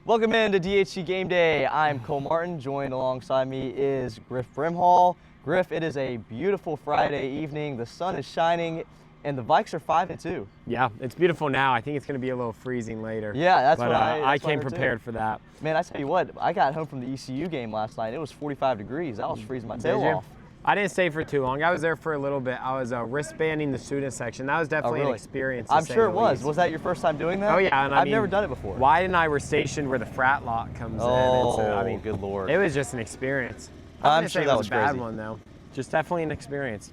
Welcome in to DHC Game Day. I'm Cole Martin. Joined alongside me is Griff Brimhall. Griff, it is a beautiful Friday evening. The sun is shining, and the Vikes are 5-2. Yeah, it's beautiful now. I think it's going to be a little freezing later. Yeah, that's but, what I came prepared for that. Man, I tell you what, I got home from the ECU game last night. It was 45 degrees. I was freezing my tail off. I didn't stay for too long. I was there for a little bit. I was wristbanding the student section. That was definitely an experience. I'm sure it was. Was that your first time doing that? Oh yeah, and I've never done it before. Wyatt and I were stationed where the frat lot comes in. Oh, so, I mean, good Lord. It was just an experience. I'm sure that was a bad crazy. one though. Just definitely an experience.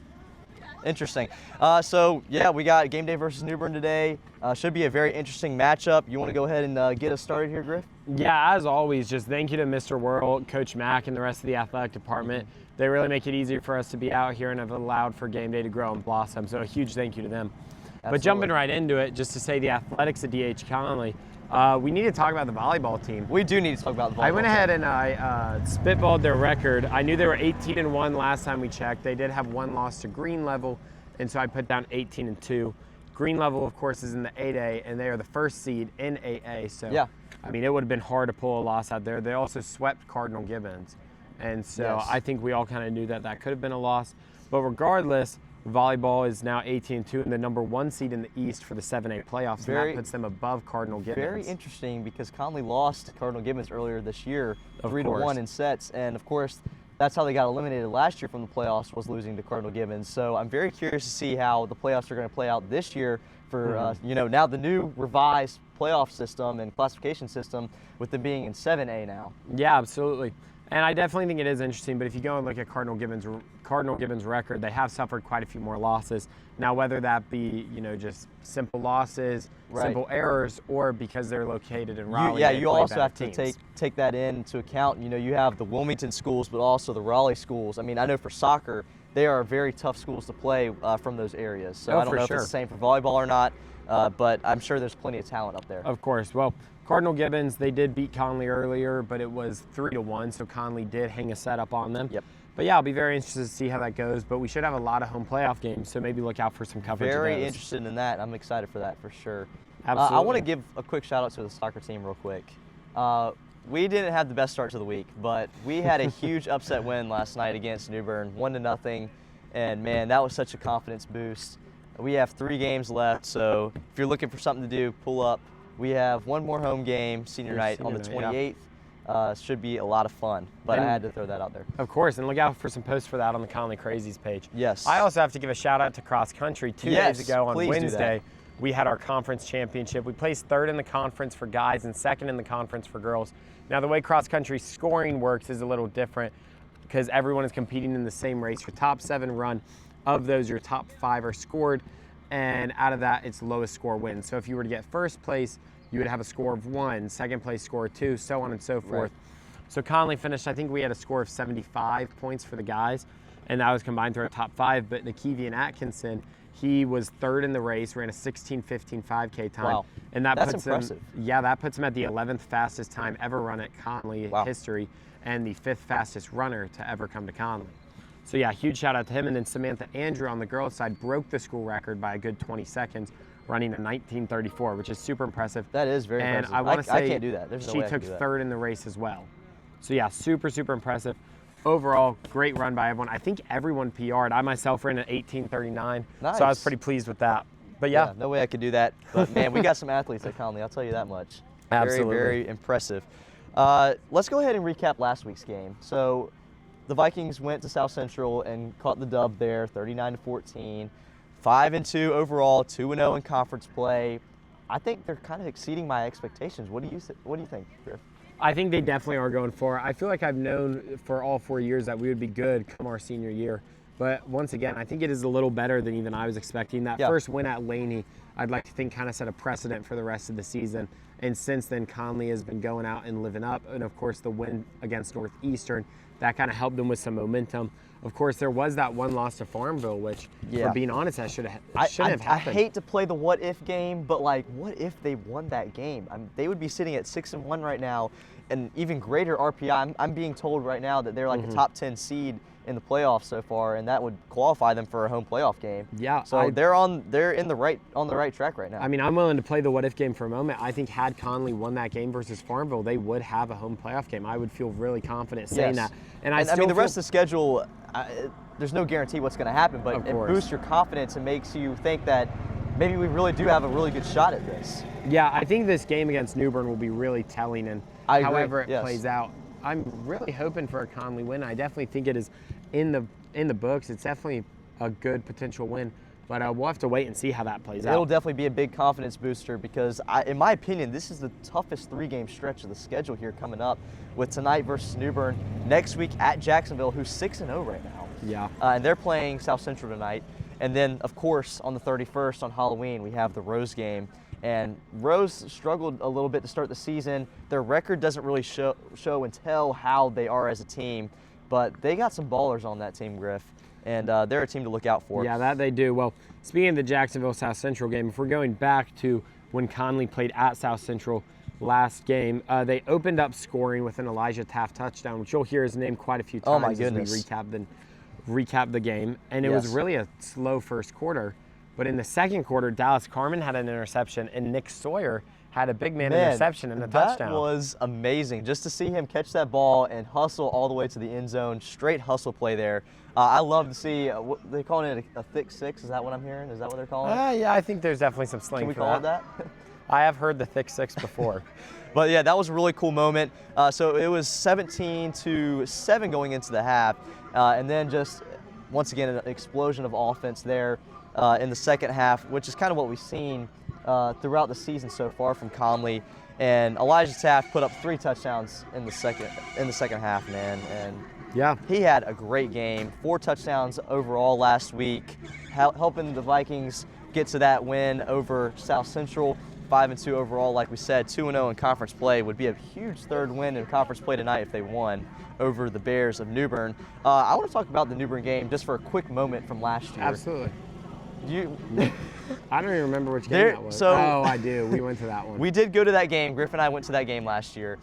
Interesting. So yeah, we got Game Day versus New Bern today. Should be a very interesting matchup. You want to go ahead and get us started here, Griff? Yeah, as always, just thank you to Mr. World, Coach Mack, and the rest of the athletic department. They really make it easier for us to be out here and have allowed for Game Day to grow and blossom. So a huge thank you to them. Absolutely. But jumping right into it, just to say the athletics at DH Conley, we need to talk about the volleyball team. We do need to talk about the volleyball I went ahead team. and I spitballed their record. I knew they were 18-1 last time we checked. They did have one loss to Green Level, and so I put down 18-2. Green Level, of course, is in the 8A, and they are the first seed in 8A. So, yeah. I mean, it would have been hard to pull a loss out there. They also swept Cardinal Gibbons. And so yes. I think we all kind of knew that that could have been a loss. But regardless, volleyball is now 18-2 and the number 1 seed in the East for the 7A playoffs. And that puts them above Cardinal Gibbons. Very interesting because Conley lost to Cardinal Gibbons earlier this year, 3-1 in sets. And of course, that's how they got eliminated last year from the playoffs, was losing to Cardinal Gibbons. So I'm very curious to see how the playoffs are going to play out this year for, now the new revised playoff system and classification system with them being in 7A now. Yeah, absolutely. And I definitely think it is interesting, but if you go and look at Cardinal Gibbons' record, they have suffered quite a few more losses. Now, whether that be, just simple losses, simple errors, or because they're located in Raleigh. You also have to take that into account. You have the Wilmington schools, but also the Raleigh schools. I mean, I know for soccer, they are very tough schools to play from those areas. So I don't know if it's the same for volleyball or not, but I'm sure there's plenty of talent up there. Of course. Well, Cardinal Gibbons, they did beat Conley earlier, but it was 3-1, so Conley did hang a set up on them. Yep. But yeah, I'll be very interested to see how that goes, but we should have a lot of home playoff games, so maybe look out for some coverage of those. Very interested in that. I'm excited for that for sure. Absolutely. I want to give a quick shout out to the soccer team real quick. We didn't have the best start to the week, but we had a huge upset win last night against New Bern, 1-0, and man, that was such a confidence boost. We have 3 games left, so if you're looking for something to do, pull up. We have one more home game, senior night, on the 28th. Should be a lot of fun, but I had to throw that out there. Of course, and look out for some posts for that on the Conley Crazies page. Yes. I also have to give a shout out to cross country. 2 days ago on Wednesday, we had our conference championship. We placed 3rd in the conference for guys and 2nd in the conference for girls. Now, the way cross country scoring works is a little different because everyone is competing in the same race. Your top 7 run. Of those, your top 5 are scored, and out of that, it's lowest score wins. So if you were to get first place, you would have a score of 1, second place score of 2, so on and so forth. Right. So Conley finished, I think we had a score of 75 points for the guys, and that was combined through our top 5. But Nikivian Atkinson, he was 3rd in the race, ran a 16:15 5K time. Wow, and that's impressive. That puts him at the 11th fastest time ever run at Conley history, and the 5th fastest runner to ever come to Conley. So yeah, huge shout out to him. And then Samantha Andrew on the girls' side broke the school record by a good 20 seconds, running a 19:34, which is super impressive. That is very impressive. And I want to say I can't do that. There's no way I she can took do that. 3rd in the race as well. So yeah, super, super impressive. Overall, great run by everyone. I think everyone PR'd. I myself ran an 18:39, nice. So I was pretty pleased with that. But yeah. No way I could do that. But man, we got some athletes at Conley, I'll tell you that much. Absolutely. Very, very impressive. Let's go ahead and recap last week's game. So the Vikings went to South Central and caught the dub there, 39-14. 5-2 overall, 2-0 in conference play. I think they're kind of exceeding my expectations. What do you think, Griff? I think they definitely are going for it. I feel like I've known for all 4 years that we would be good come our senior year. But once again, I think it is a little better than even I was expecting. That first win at Laney, I'd like to think kind of set a precedent for the rest of the season. And since then, Conley has been going out and living up. And of course, the win against Northeastern, that kind of helped them with some momentum. Of course, there was that one loss to Farmville, which, for being honest, that shouldn't have happened. I hate to play the what-if game, but, like, what if they won that game? They would be sitting at 6-1 right now, and even greater RPI. I'm being told right now that they're like a top 10 seed in the playoffs so far, and that would qualify them for a home playoff game. Yeah. So they're on the right track right now. I mean, I'm willing to play the what if game for a moment. I think had Conley won that game versus Farmville, they would have a home playoff game. I would feel really confident saying that. And I mean, the rest of the schedule, there's no guarantee what's going to happen, but it boosts your confidence and makes you think that maybe we really do have a really good shot at this. Yeah, I think this game against New Bern will be really telling, and however it plays out. I'm really hoping for a Conley win. I definitely think it is in the books. It's definitely a good potential win, but we'll have to wait and see how that plays out. It'll definitely be a big confidence booster because, in my opinion, this is the toughest 3-game stretch of the schedule here coming up, with tonight versus New Bern, next week at Jacksonville, who's 6-0 right now. Yeah. And they're playing South Central tonight. And then, of course, on the 31st, on Halloween, we have the Rose game. And Rose struggled a little bit to start the season. Their record doesn't really show and tell how they are as a team, but they got some ballers on that team, Griff, and they're a team to look out for. Yeah, that they do. Well, speaking of the Jacksonville South Central game, if we're going back to when Conley played at South Central last game, they opened up scoring with an Elijah Taft touchdown, which you'll hear his name quite a few times. Oh my goodness. As we recap the game. And it was really a slow first quarter. But in the second quarter, Dallas Carmen had an interception, and Nick Sawyer had a big man interception and a touchdown. That was amazing. Just to see him catch that ball and hustle all the way to the end zone, straight hustle play there. I love to see, they calling it a thick six. Is that what I'm hearing? Is that what they're calling it? Yeah, I think there's definitely some slang for that. Can we call it that? I have heard the thick six before. But yeah, that was a really cool moment. So it was 17-7 going into the half. And then just, once again, an explosion of offense there. In the second half, which is kind of what we've seen throughout the season so far from Conley. And Elijah Taft put up 3 touchdowns in the second half, man. And yeah, he had a great game. 4 touchdowns overall last week, helping the Vikings get to that win over South Central. 5-2 overall, like we said, 2-0 in conference play. Would be a huge third win in conference play tonight if they won over the Bears of New Bern. I want to talk about the New Bern game just for a quick moment from last year. Absolutely. I don't even remember which game that was. I do. We went to that one. We did go to that game. Griff and I went to that game last year.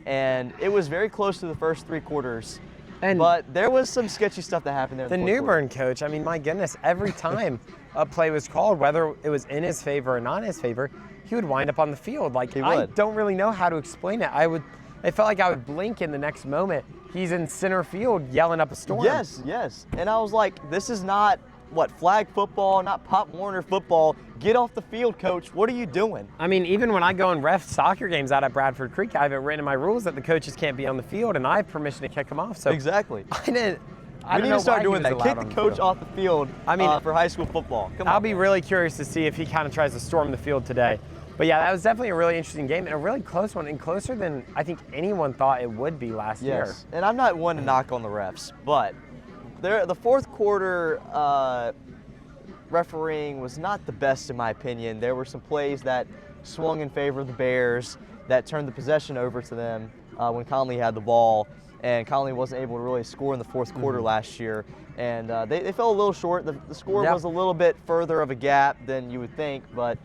And it was very close to the first 3 quarters. But there was some sketchy stuff that happened there. The New Bern coach, I mean, my goodness, every time a play was called, whether it was in his favor or not in his favor, he would wind up on the field. Like, I don't really know how to explain it. It felt like I would blink in the next moment. He's in center field yelling up a storm. Yes. And I was like, this is not flag football, not Pop Warner football. Get off the field, coach. What are you doing? I mean, even when I go and ref soccer games out at Bradford Creek, I have it written in my rules that the coaches can't be on the field, and I have permission to kick them off. So exactly. I need to start doing that. Kick the coach off the field. I mean, for high school football. I'll be really curious to see if he kind of tries to storm the field today. But yeah, that was definitely a really interesting game and a really close one, and closer than I think anyone thought it would be last year. And I'm not one to knock on the refs, but the fourth quarter refereeing was not the best in my opinion. There were some plays that swung in favor of the Bears that turned the possession over to them when Conley had the ball, and Conley wasn't able to really score in the fourth quarter last year. And they fell a little short. The score was a little bit further of a gap than you would think, but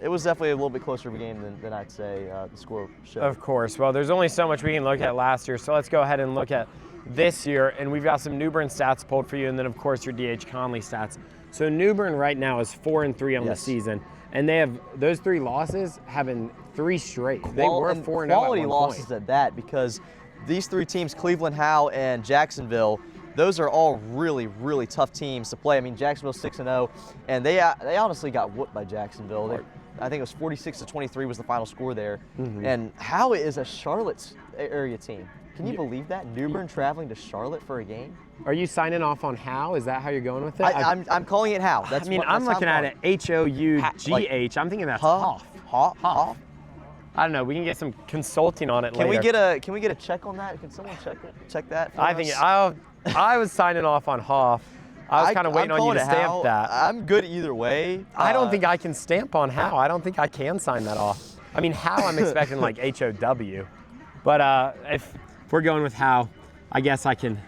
it was definitely a little bit closer of a game than I'd say the score showed. Of course. Well, there's only so much we can look at last year, so let's go ahead and look at this year. And we've got some New Bern stats pulled for you, and then, of course, your DH Conley stats. So New Bern right now is 4-3 on the season, and they have those 3 losses having 3 straight. They were 4-0 quality losses at that, because these 3 teams, Cleveland, Howe, and Jacksonville, those are all really, really tough teams to play. I mean, Jacksonville's 6-0, and they honestly got whooped by Jacksonville. I think it was 46-23 was the final score there. And Howe is a Charlotte's area team. Can you believe that? New Bern traveling to Charlotte for a game? Are you signing off on Howe? Is that how you're going with it? I'm calling it Howe. I'm looking at it H-O-U-G-H. I'm thinking that's Hoff. Hoff. I don't know. We can get some consulting on it later. Can we get a check on that? Can someone check that for us? I was signing off on Hoff. I was kind of waiting on you to stamp that. I'm good eitir way. I don't think I can stamp on Howe. I don't think I can sign that off. I mean, Howe, I'm expecting like H-O-W. But if we're going with Howe, I guess I can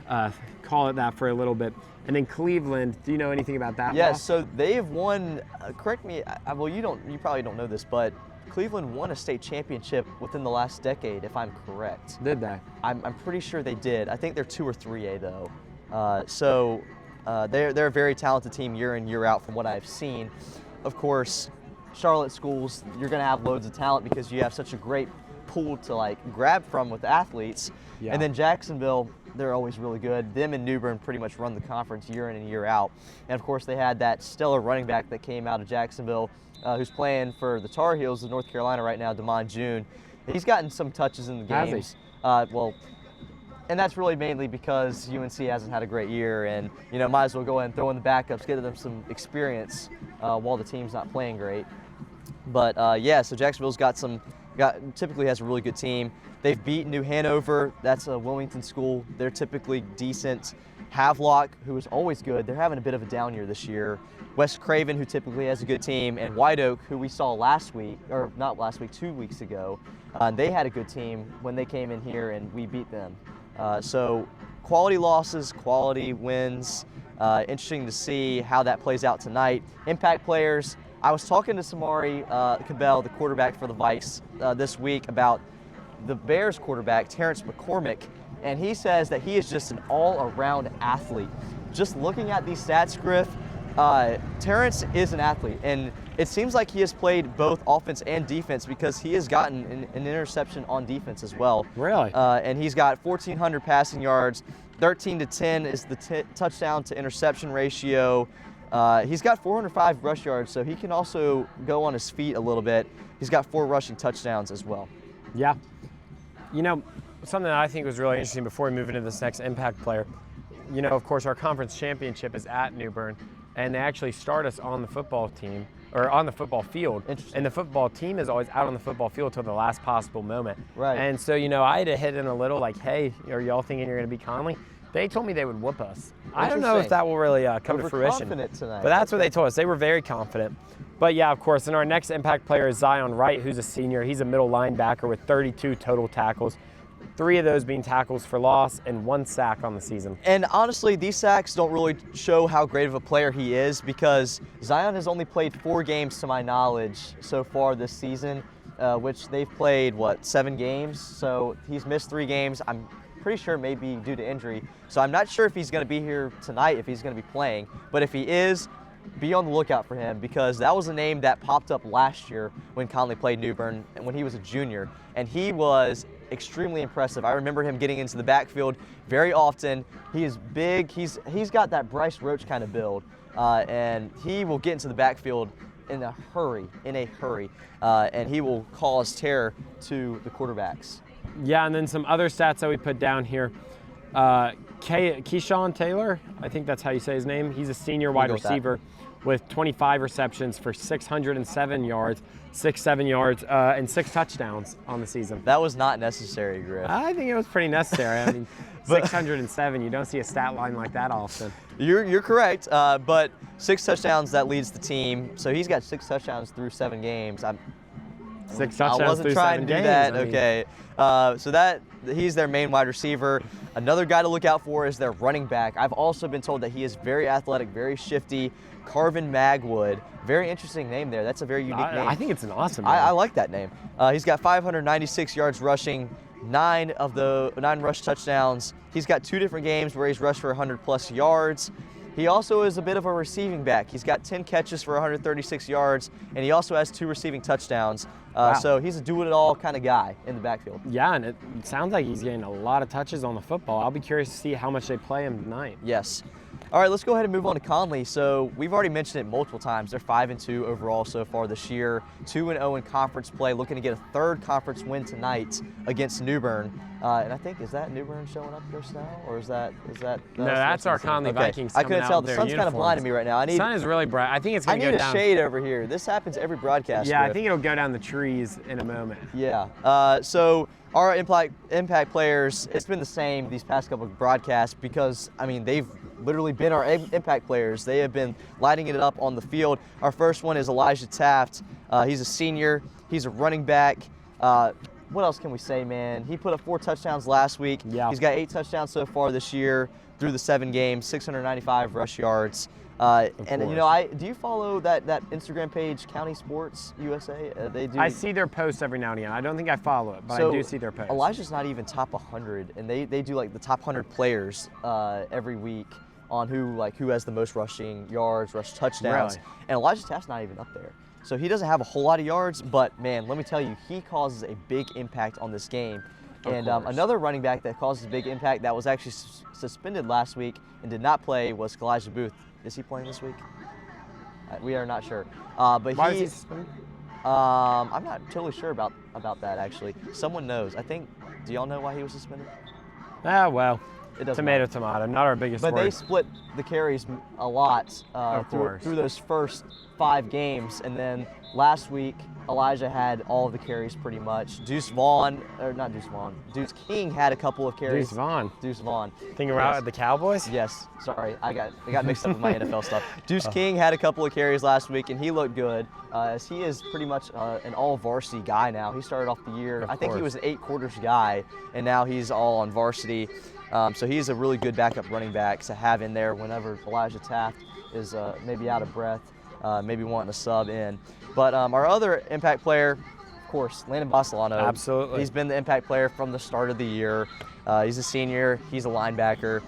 call it that for a little bit. And then Cleveland, do you know anything about that? Yes, so they've won, correct me, well, you probably don't know this, but Cleveland won a state championship within the last decade, if I'm correct. Did they? I'm pretty sure they did. I think they're 2 or 3A though. They're a very talented team year in, year out from what I've seen. Of course, Charlotte schools, you're going to have loads of talent because you have such a great pool to like grab from with athletes. Yeah. And then Jacksonville, they're always really good. Them and New Bern pretty much run the conference year in and year out. And of course, they had that stellar running back that came out of Jacksonville, who's playing for the Tar Heels of North Carolina right now, Damon June. He's gotten some touches in the games. And that's really mainly because UNC hasn't had a great year, and might as well go ahead and throw in the backups, get them some experience while the team's not playing great. But so Jacksonville's typically has a really good team. They've beaten New Hanover. That's a Wilmington school. They're typically decent. Havelock, who is always good, they're having a bit of a down year this year. West Craven, who typically has a good team, and White Oak, who we saw 2 weeks ago. They had a good team when they came in here, and we beat them. So quality losses, quality wins. Interesting to see how that plays out tonight. Impact players. I was talking to Samari Cabell, the quarterback for the Vikes, this week about the Bears quarterback, Terrence McCormick, and he says that he is just an all-around athlete. Just looking at these stats, Griff, Terrence is an athlete, and it seems like he has played both offense and defense because he has gotten an interception on defense as well. Really? And he's got 1,400 passing yards, 13-10 is the touchdown to interception ratio. He's got 405 rush yards, so he can also go on his feet a little bit. He's got 4 rushing touchdowns as well. Yeah. Something that I think was really interesting before we move into this next impact player, of course, our conference championship is at New Bern, and they actually start us on the football team, or on the football field. And the football team is always out on the football field till the last possible moment. Right. And so, I had to hit in a little like, hey, are y'all thinking you're going to be Conley? They told me they would whoop us. I don't know if that will really come to fruition. Confident tonight. But that's what they told us. They were very confident. But yeah, of course, and our next impact player is Zion Wright, who's a senior. He's a middle linebacker with 32 total tackles, 3 of those being tackles for loss and 1 sack on the season. And honestly, these sacks don't really show how great of a player he is because Zion has only played 4 games to my knowledge so far this season, which they've played, 7 games? So he's missed 3 games. I'm pretty sure maybe due to injury. So I'm not sure if he's going to be here tonight, if he's going to be playing. But if he is, be on the lookout for him because that was a name that popped up last year when Conley played New Bern when he was a junior. And he was extremely impressive. I remember him getting into the backfield very often. He is big. He's got that Bryce Roach kind of build. And he will get into the backfield in a hurry. And he will cause terror to the quarterbacks. Yeah, and then some other stats that we put down here. Keyshawn Taylor, I think that's how you say his name. He's a senior wide receiver with 25 receptions for 607 yards, 7 yards, and 6 touchdowns on the season. That was not necessary, Griff. I think it was pretty necessary. I mean, 607, you don't see a stat line like that often. You're correct, but 6 touchdowns, that leads the team. So he's got 6 touchdowns through 7 games. 6 touchdowns I wasn't through trying 7 to do games. that. Okay. So he's their main wide receiver. Another guy to look out for is their running back. I've also been told that he is very athletic, very shifty. Carvin Magwood. Very interesting name there. That's a very unique name. I think it's an awesome name. I like that name. He's got 596 yards rushing, 9 rush touchdowns. He's got 2 different games where he's rushed for 100+ yards. He also is a bit of a receiving back. He's got 10 catches for 136 yards, and he also has 2 receiving touchdowns. Wow. So he's a do-it-all kind of guy in the backfield. Yeah, and it sounds like he's getting a lot of touches on the football. I'll be curious to see how much they play him tonight. Yes. All right, let's go ahead and move on to Conley. So we've already mentioned it multiple times. They're 5-2 overall so far this year, 2-0 in conference play, looking to get a 3rd conference win tonight against New Bern. And I think, is that New Bern showing up just now, or is that? No, that's our Conley Vikings. I couldn't tell. The sun's kind of blinding me right now. The sun is really bright. I think it's going to go down. I need a shade over here. This happens every broadcast. Yeah, I think it'll go down the trees in a moment. Yeah. So our impact players, it's been the same these past couple of broadcasts because, I mean, they've literally been our impact players. They have been lighting it up on the field. Our first one is Elijah Taft. He's a senior. He's a running back. What else can we say, man? He put up 4 touchdowns last week. Yeah. He's got 8 touchdowns so far this year through the 7 games, 695 rush yards. And you know, do you follow that Instagram page, County Sports USA? They do. I see their posts every now and again. I don't think I follow it, but I do see their posts. Elijah's not even top 100, and they do like the top 100 players every week on who has the most rushing yards, rush touchdowns. Really? And Elijah Taft's not even up there. So he doesn't have a whole lot of yards, but man, let me tell you, he causes a big impact on this game. And another running back that causes a big impact that was actually suspended last week and did not play was Elijah Booth. Is he playing this week? We are not sure. But Why is he suspended? I'm not totally sure about that actually. Someone knows. I think. Do y'all know why he was suspended? Well. It doesn't tomato, matter. tomato, not our biggest But word. they split the carries a lot through those first 5 games, and then last week Elijah had all of the carries pretty much. Deuce King had a couple of carries. Deuce Vaughn. Thinking about the Cowboys? Yes. Sorry, I got mixed up with my NFL stuff. Deuce King had a couple of carries last week, and he looked good. As he is pretty much an all-varsity guy now. He started off the year. I think he was an 8 quarters guy, and now he's all on varsity. So he's a really good backup running back to have in there whenever Elijah Taft is maybe out of breath, maybe wanting to sub in. But our other impact player, of course, Landon Basilano. Absolutely. He's been the impact player from the start of the year. He's a senior. He's a linebacker.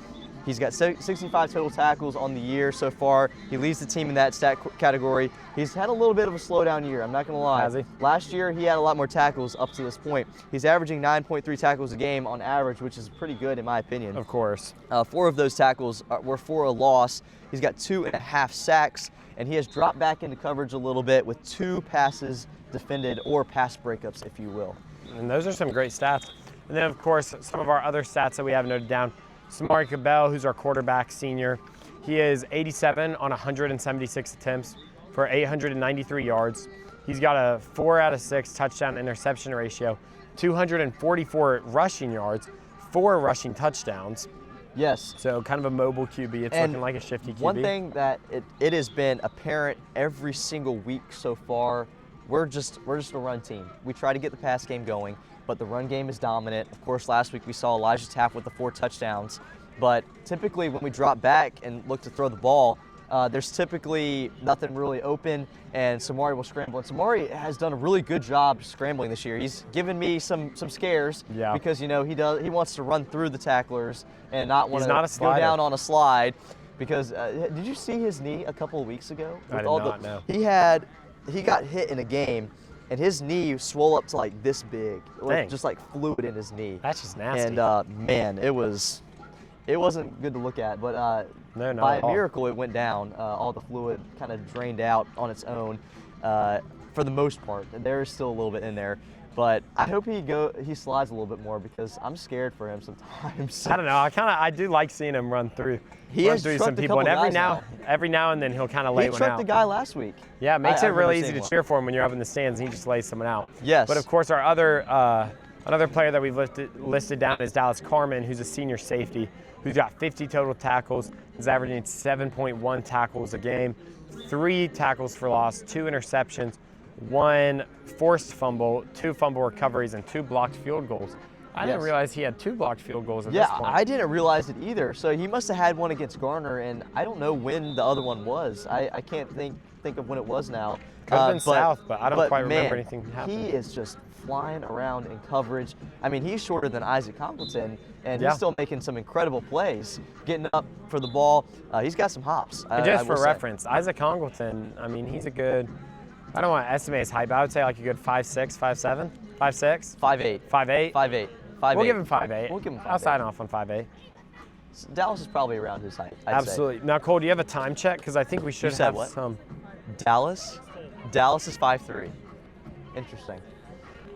He's got 65 total tackles on the year so far. He leads the team in that stat category. He's had a little bit of a slowdown year, I'm not going to lie. Has he? Last year, he had a lot more tackles up to this point. He's averaging 9.3 tackles a game on average, which is pretty good in my opinion. Of course. 4 of those tackles were for a loss. He's got 2.5 sacks, and he has dropped back into coverage a little bit with 2 passes defended, or pass breakups, if you will. And those are some great stats. And then, of course, some of our other stats that we have noted down. Samari Cabell, who's our quarterback senior, he is 87 on 176 attempts for 893 yards. He's got a 4 out of 6 touchdown interception ratio, 244 rushing yards, 4 rushing touchdowns. Yes. So kind of a mobile QB. It's looking like a shifty QB. One thing that it has been apparent every single week so far, we're just a run team. We try to get the pass game going, but the run game is dominant. Of course, last week we saw Elijah Taft with the 4 touchdowns, but typically when we drop back and look to throw the ball, there's typically nothing really open, and Samari will scramble. And Samari has done a really good job scrambling this year. He's given me some scares because he wants to run through the tacklers and not want to go down on a slide. Because did you see his knee a couple of weeks ago? I did not know. He got hit in a game, and his knee swelled up to like this big, just like fluid in his knee. That's just nasty. And man, it wasn't good to look at. But by a miracle, it went down. All the fluid kind of drained out on its own, for the most part. And there is still a little bit in there. But I hope he slides a little bit more because I'm scared for him sometimes. I don't know. I do like seeing him run through. He has through trucked some people, a couple and guys every now and then he'll kind of lay one out. He trucked a guy last week. Yeah, it makes it really easy to cheer for him when you're up in the stands and he just lays someone out. Yes. But of course, our other another player that we've listed down is Dallas Carmen, who's a senior safety, who's got 50 total tackles. He's averaging 7.1 tackles a game, 3 tackles for loss, 2 interceptions, 1 forced fumble, 2 fumble recoveries, and 2 blocked field goals. I didn't realize he had 2 blocked field goals at this point. Yeah, I didn't realize it either. So he must have had one against Garner, and I don't know when the other one was. I can't think of when it was now. Could have been South, but I don't quite remember anything happening. He is just flying around in coverage. I mean, he's shorter than Isaac Congleton, and he's still making some incredible plays, getting up for the ball. He's got some hops. Just for reference, Isaac Congleton, I mean, he's a good, I don't want to estimate his height, but I would say like a good 5'6", 5'7", 5'6", 5'8", 5'8", 5'8". We'll give him 5'8". We'll give him 5'8". I'll sign off on 5'8". Dallas is probably around his height, I'd Absolutely. say. Now, Cole, do you have a time check? Because I think we should have what? some. Dallas is 5'3". Interesting.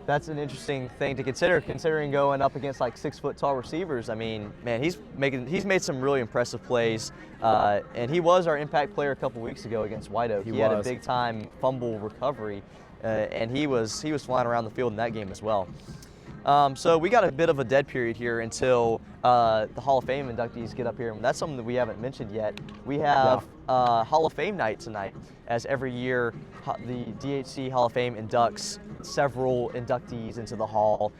That's an interesting thing to consider, considering going up against like 6-foot tall receivers. I mean, man, he's made some really impressive plays, and he was our impact player a couple weeks ago against White Oak. He had a big time fumble recovery, and he was flying around the field in that game as well. So we got a bit of a dead period here until the Hall of Fame inductees get up here, and that's something that we haven't mentioned yet. We have Hall of Fame night tonight, as every year the DHC Hall of Fame inducts several inductees into the Hall.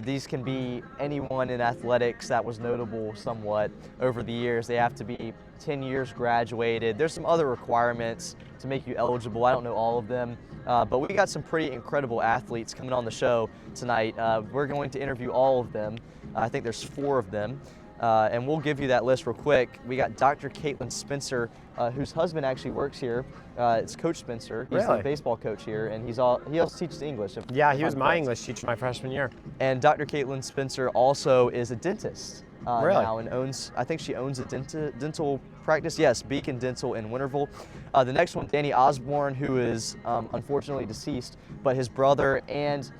These can be anyone in athletics that was notable somewhat over the years. They have to be 10 years graduated. There's some other requirements to make you eligible. I don't know all of them, but we got some pretty incredible athletes coming on the show tonight. We're going to interview all of them. I think there's 4 of them. And we'll give you that list real quick. We got Dr. Caitlin Spencer, whose husband actually works here. It's Coach Spencer. He's the baseball coach here, and he also teaches English. He was my English teacher my freshman year. And Dr. Caitlin Spencer also is a dentist now, and I think she owns a dental practice. Yes, Beacon Dental in Winterville. The next one, Danny Osborne, who is unfortunately deceased, but his brother and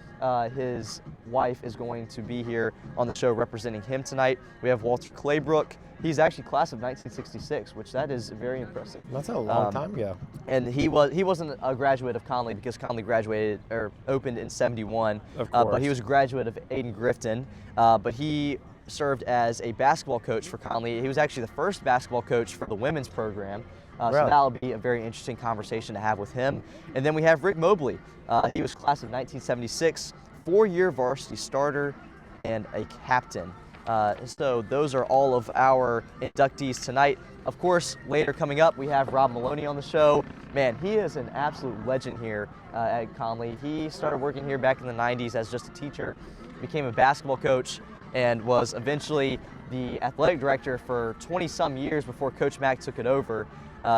his wife is going to be here on the show representing him tonight. We have Walter Claybrook. He's actually class of 1966, which that is very impressive. That's a long time ago. And he wasn't a graduate of Conley because Conley opened in '71. Of course. But he was a graduate of Aiden Grifton. But he served as a basketball coach for Conley. He was actually the first basketball coach for the women's program. So that'll be a very interesting conversation to have with him. And then we have Rick Mobley. He was class of 1976, 4-year varsity starter and a captain. So those are all of our inductees tonight. Of course, later coming up, we have Rob Maloney on the show. Man, he is an absolute legend here at Conley. He started working here back in the 90s as just a teacher, became a basketball coach, and was eventually the athletic director for 20-some years before Coach Mack took it over.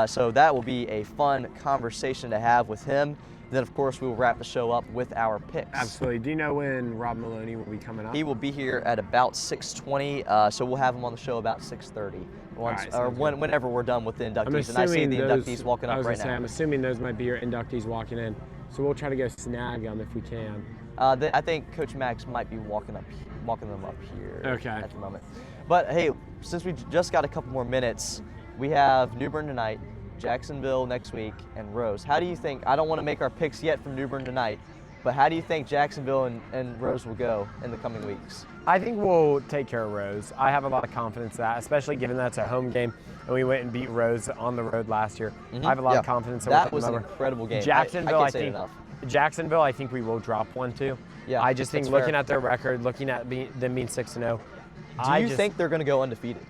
So that will be a fun conversation to have with him. Then, of course, we will wrap the show up with our picks. Absolutely. Do you know when Rob Maloney will be coming up? He will be here at about 6:20, so we'll have him on the show about 6:30, whenever we're done with the inductees. And I see the inductees walking up right now. I'm assuming those might be your inductees walking in, so we'll try to go snag them if we can. I think Coach Max might be walking them up here at the moment. But hey, since we just got a couple more minutes, we have New Bern tonight, Jacksonville next week, and Rose. How do you think, I don't want to make our picks yet from New Bern tonight, but how do you think Jacksonville and Rose will go in the coming weeks? I think we'll take care of Rose. I have a lot of confidence in that, especially given that it's a home game and we went and beat Rose on the road last year. I have a lot of confidence that was an incredible game. Jacksonville, I can't say enough. Jacksonville, I think we will drop 1-2. Yeah, I just think looking at their record, looking at them being 6-0. Do you think they're going to go undefeated?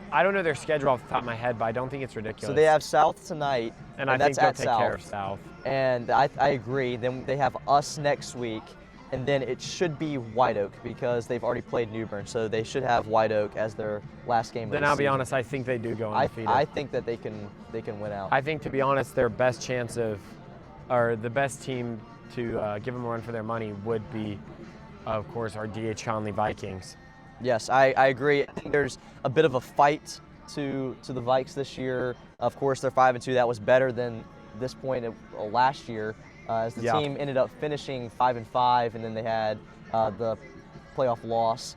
I don't know their schedule off the top of my head, but I don't think it's ridiculous. So they have South tonight, and I think they'll take care of South. And I agree. Then they have us next week, and then it should be White Oak because they've already played New Bern, so they should have White Oak as their last game. Then I'll be honest, I think they do go undefeated. I think that they can win out. I think, to be honest, their best chance or the best team to give them a run for their money would be, of course, our DH Conley Vikings. Yes, I agree. I think there's a bit of a fight to the Vikes this year. Of course, they're 5-2. That was better than this point last year, as the team ended up finishing 5-5, and then they had the playoff loss.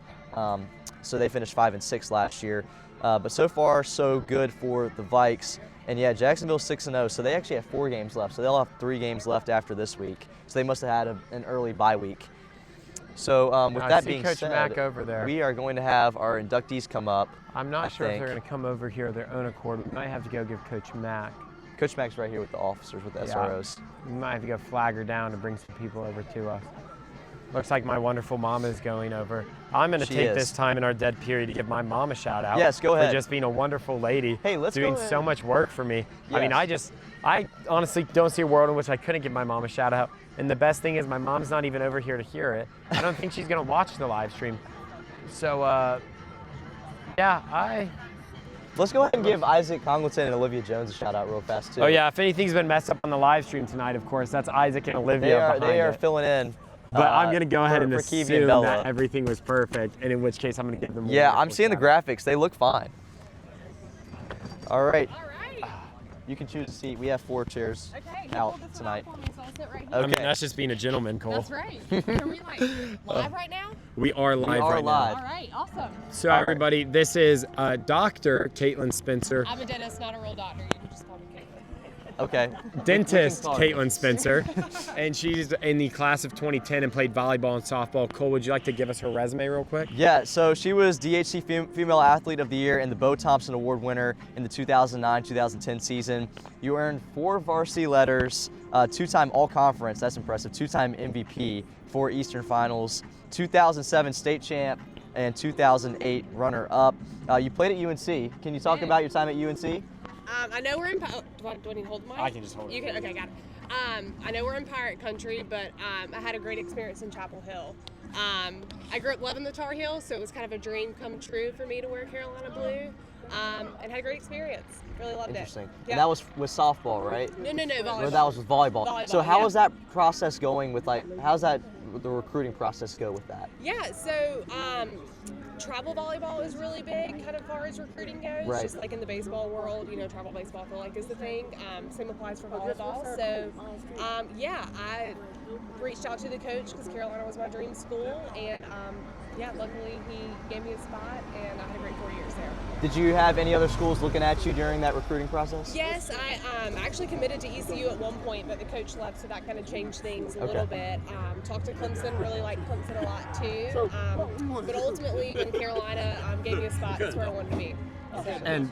So they finished 5-6 last year. But so far, so good for the Vikes. And yeah, Jacksonville's 6-0, so they actually have 4 games left. So they'll have 3 games left after this week. So they must have had an early bye week. So with that being Coach said, Mack over there. We are going to have our inductees come up. I'm not sure if they're going to come over here of their own accord. We might have to go give Coach Mack. Coach Mack's right here with the officers, with the SROs. We might have to go flag her down to bring some people over to us. Looks like my wonderful mama is going over. I'm going to take this time in our dead period to give my mom a shout out. Yes, go ahead. For just being a wonderful lady. Hey, let's doing go so much work for me. Yes. I mean, I honestly don't see a world in which I couldn't give my mom a shout out. And the best thing is my mom's not even over here to hear it. I don't think she's going to watch the live stream. So, Let's go ahead and give Isaac Congleton and Olivia Jones a shout out real fast too. Oh yeah, if anything's been messed up on the live stream tonight, of course, that's Isaac and Olivia. They are filling in. But I'm going to go ahead and assume that everything was perfect, and in which case I'm going to give them. Yeah, I'm seeing the graphics. They look fine. All right. You can choose a seat. We have 4 chairs out tonight. Right, I mean, that's just being a gentleman, Cole. That's right. Are we live right now? We are live right now. All right, awesome. So everybody, this is Dr. Caitlin Spencer. I'm a dentist, not a real doctor. You can just call me Okay. Dentist We can call her. Caitlin Spencer, and she's in the class of 2010 and played volleyball and softball. Cole, would you like to give us her resume real quick? Yeah, so she was DHC Female Athlete of the Year and the Bo Thompson Award winner in the 2009-2010 season. You earned 4 varsity letters, 2-time All-Conference, that's impressive, 2-time MVP, 4 Eastern Finals, 2007 state champ, and 2008 runner-up. You played at UNC. Can you talk about your time at UNC? I know we're in. Do I need to hold the mic? I can just hold it. You can. Okay, got it. I know we're in Pirate Country, but I had a great experience in Chapel Hill. I grew up loving the Tar Heels, so it was kind of a dream come true for me to wear Carolina blue, and had a great experience. Really loved Interesting. it. And that was with softball, right? No, volleyball. Or that was with volleyball. So how yeah. was that process going with how's that the recruiting process go with that? Yeah, so travel volleyball is really big, kind of far as recruiting goes. Right. Just like in the baseball world, travel baseball I feel like is the thing. Same applies for volleyball. So yeah, I reached out to the coach because Carolina was my dream school, and yeah, luckily he gave me a spot, and I had a great 4 years there. Did you have any other schools looking at you during that recruiting process? Yes, I actually committed to ECU at one point, but the coach left, so that kind of changed things a little bit. Talked to Clemson, really liked Clemson a lot too. But ultimately, when Carolina gave me a spot, that's where I wanted to be. So. And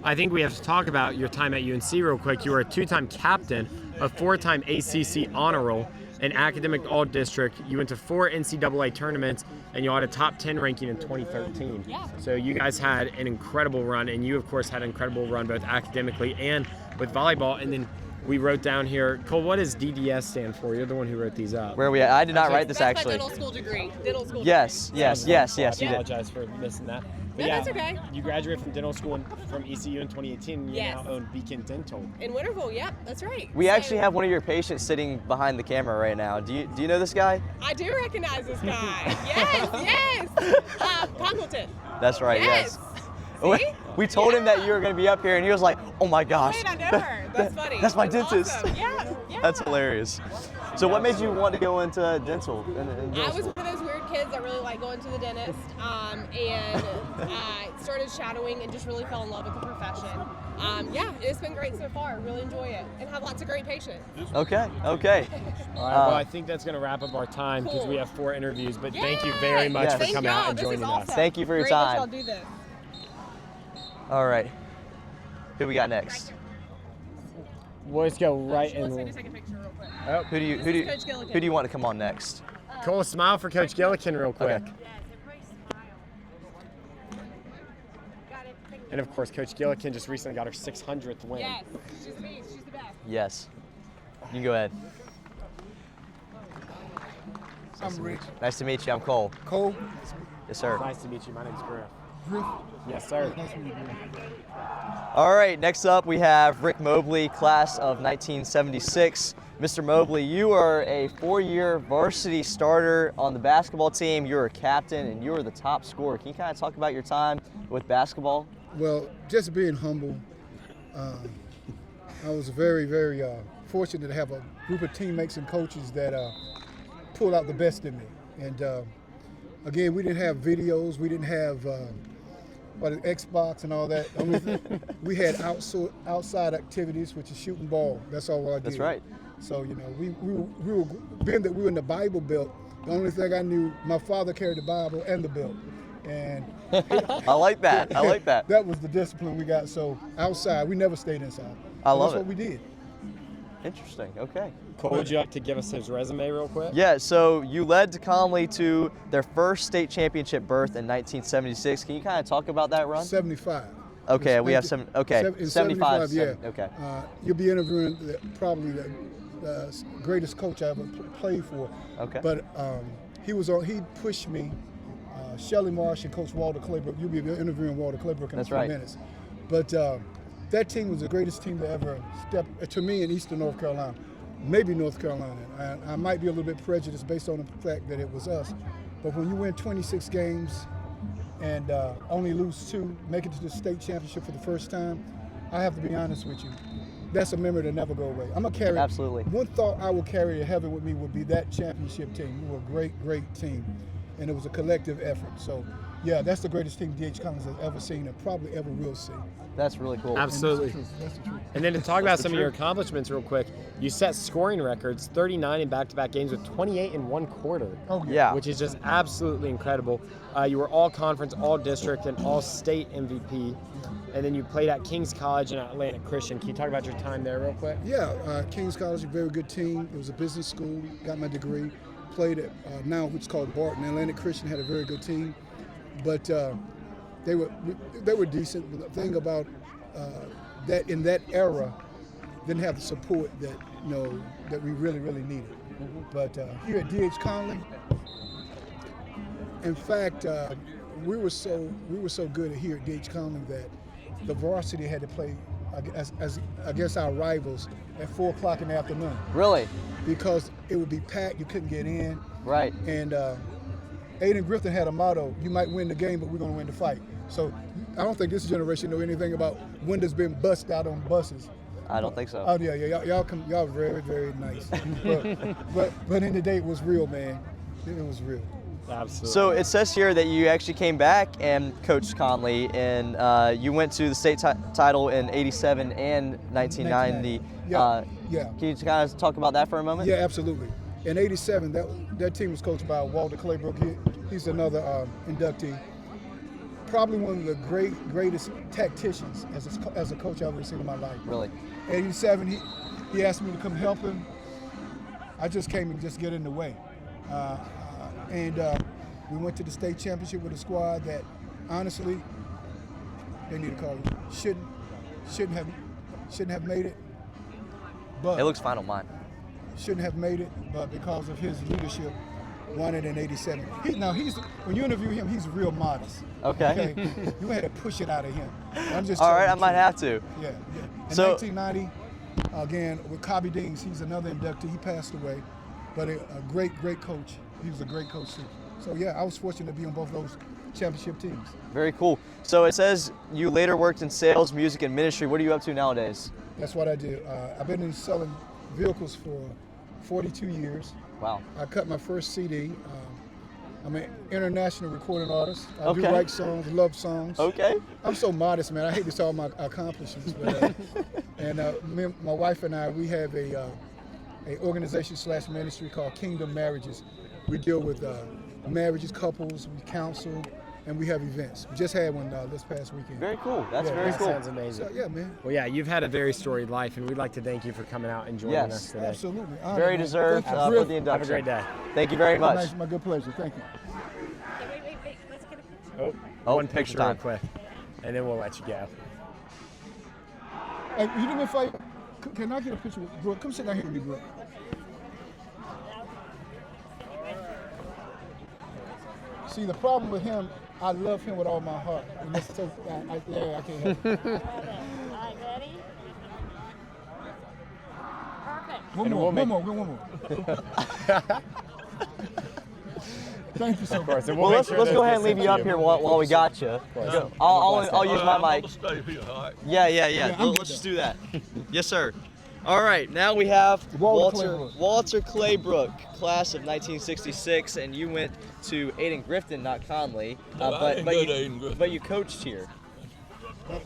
I think we have to talk about your time at UNC real quick. You were a 2-time captain, a 4-time ACC honor roll, an academic all-district. You went to 4 NCAA tournaments, and you had a top 10 ranking in 2013. Yeah. So you guys had an incredible run, and you, of course, had an incredible run both academically and with volleyball. And then we wrote down here, Cole, what does DDS stand for? You're the one who wrote these up. Where are we at? I did not write this That's actually. my dental school degree. Dental school Yes, degree. yes, I you did. apologize for missing that. But No, yeah, that's okay. You graduated from dental school from ECU in 2018, and you Yes. now own Beacon Dental. In Winterville, yep, that's right. We So, actually have one of your patients sitting behind the camera right now. Do you know this guy? I do recognize this guy. Yes. Congleton. That's right, yes. See? We told him that you were going to be up here, and he was like, "Oh my gosh." Wait, I know her. That's funny. That's my That's dentist. awesome. Yeah. That's hilarious. So what made you want to go into dental? I was one of those weird kids that really liked going to the dentist, and I started shadowing and just really fell in love with the profession. Yeah, it's been great so far. Really enjoy it and have lots of great patients. Okay. All right, well, I think that's going to wrap up our time because Cool. we have 4 interviews, but Yay! thank you very much Yes. for Thank coming y'all. out and This is joining awesome. us. Thank you for your Great time. that y'all do this. All right. Who we got next? We'll just go right Let's in. take a picture real quick. Oh, Who do This is Coach Gilligan. you want to come on next? Cole, smile for Coach Gillikin real quick. Okay. And of course, Coach Gillikin just recently got her 600th win. Yes, she's me. She's the best. Yes. You can go ahead. I'm Rick. Nice to meet you. I'm Cole. Cole. Yes, sir. Nice to meet you. My name's Griff. Rick. Yes, sir. Nice to meet you. All right, next up we have Rick Mobley, class of 1976. Mr. Mobley, you are a 4-year varsity starter on the basketball team. You're a captain and you're the top scorer. Can you kind of talk about your time with basketball? Well, just being humble, I was very, very fortunate to have a group of teammates and coaches that pulled out the best in me. And again, we didn't have videos, we didn't have Xbox and all that. Only we had outside activities, which is shooting ball. That's all I did. That's right. So we were being that we were in the Bible Belt. The only thing I knew, my father carried the Bible and the belt, and I like that. I like that. that was the discipline we got. So outside, we never stayed inside. I love That's it. what we did. Interesting. Okay. Cole, would you like to give us his resume real quick? Yeah, so you led Conley to their first state championship berth in 1976. Can you kind of talk about that run? 75. Okay, we have some. Okay, In 75. yeah. Okay. You'll be interviewing probably the greatest coach I ever played for. Okay. But he pushed me. Shelly Marsh and Coach Walter Claybrook. You'll be interviewing Walter Claybrook in That's a few right. minutes. But that team was the greatest team to ever step to me in Eastern North Carolina, maybe North Carolina. I might be a little bit prejudiced based on the fact that it was us. But when you win 26 games and only lose 2, make it to the state championship for the first time, I have to be honest with you. That's a memory that never go away. I'm gonna carry. Absolutely. One thought I will carry to heaven with me would be that championship team. We were a great, great team, and it was a collective effort. So, yeah, that's the greatest team DH Collins has ever seen and probably ever will see. That's really cool. Absolutely. That's the truth. And then to talk about some of your accomplishments real quick, you set scoring records, 39 in back-to-back games with 28 in one quarter. Oh, Yeah. Which is just absolutely incredible. You were all-conference, all-district, and all-state MVP. And then you played at King's College and at Atlantic Christian. Can you talk about your time there real quick? Yeah, King's College, a very good team. It was a business school, got my degree. Played at now what's called Barton. Atlantic Christian had a very good team. But they were decent. But the thing about that in that era, didn't have the support that that we really needed. But here at DH Conley, in fact, we were so good here at DH Conley that the varsity had to play as against our rivals at 4 o'clock in the afternoon. Really? Because it would be packed, you couldn't get in. Right. And Aiden Griffin had a motto: "You might win the game, but we're going to win the fight." So I don't think this generation know anything about windows being bust out on buses. I don't think so. Oh yeah, y'all very nice. but in the day it was real, man. It was real. Absolutely. So it says here that you actually came back and coached Conley, and you went to the state title in '87 and 1990. Yeah. Can you kind of talk about that for a moment? Yeah, absolutely. In '87, that team was coached by Walter Claybrook. He's another inductee. Probably one of the greatest tacticians as a coach I've ever seen in my life. Really? '87, he asked me to come help him. I just came and just get in the way. And we went to the state championship with a squad that, honestly, they need to call it. Shouldn't have made it. But It looks fine on mine. shouldn't have made it, but because of his leadership, won it in '87. When you interview him, he's real modest. Okay. You had to push it out of him. I'm just All telling right, you I the might truth. have to. Yeah. In So- 1990, again with Cobby Dings, he's another inductee. He passed away, but a great coach. He was a great coach too. So yeah, I was fortunate to be on both those championship teams. Very cool. So it says you later worked in sales, music, and ministry. What are you up to nowadays? That's what I did. I've been in selling vehicles for 42 years. Wow. I cut my first CD. I'm an international recording artist. I do Okay. write songs, love songs. Okay. I'm so modest, man. I hate to tell all my accomplishments. But, my wife and I, we have a organization / ministry called Kingdom Marriages. We deal with marriages, couples, we counsel, and we have events. We just had one this past weekend. Very cool. That's Yeah, very That cool. sounds amazing. So, yeah, man. Well, yeah, you've had a very storied life, and we'd like to thank you for coming out and joining Yes. us today. Absolutely. Honored, Very man. deserved Thank you. for Real- the Have a induction. great day. Thank you very much. Nice, my good pleasure. Thank you. Wait. Let's get a picture. Oh, One picture picture real time. quick, and then we'll let you go. Hey, you do me a favor? Can I get a picture with Brooke? Come sit down here with me, Brooke. See, the problem with him, I love him with all my heart. And that's so, I can't help it. All right, ready? Perfect. One And more. we'll Thank you so much. course, and Well, make let's sure go this ahead gets and leave sent you to up here while we got you. I'll use my mic. Stay here, all right? Yeah. I'm good Let's just do that. Yes, sir. All right, now we have Walter Claybrook, class of 1966, and you went to Aiden Griffin, not Conley. No, I didn't go to Aiden Griffin. But you coached here.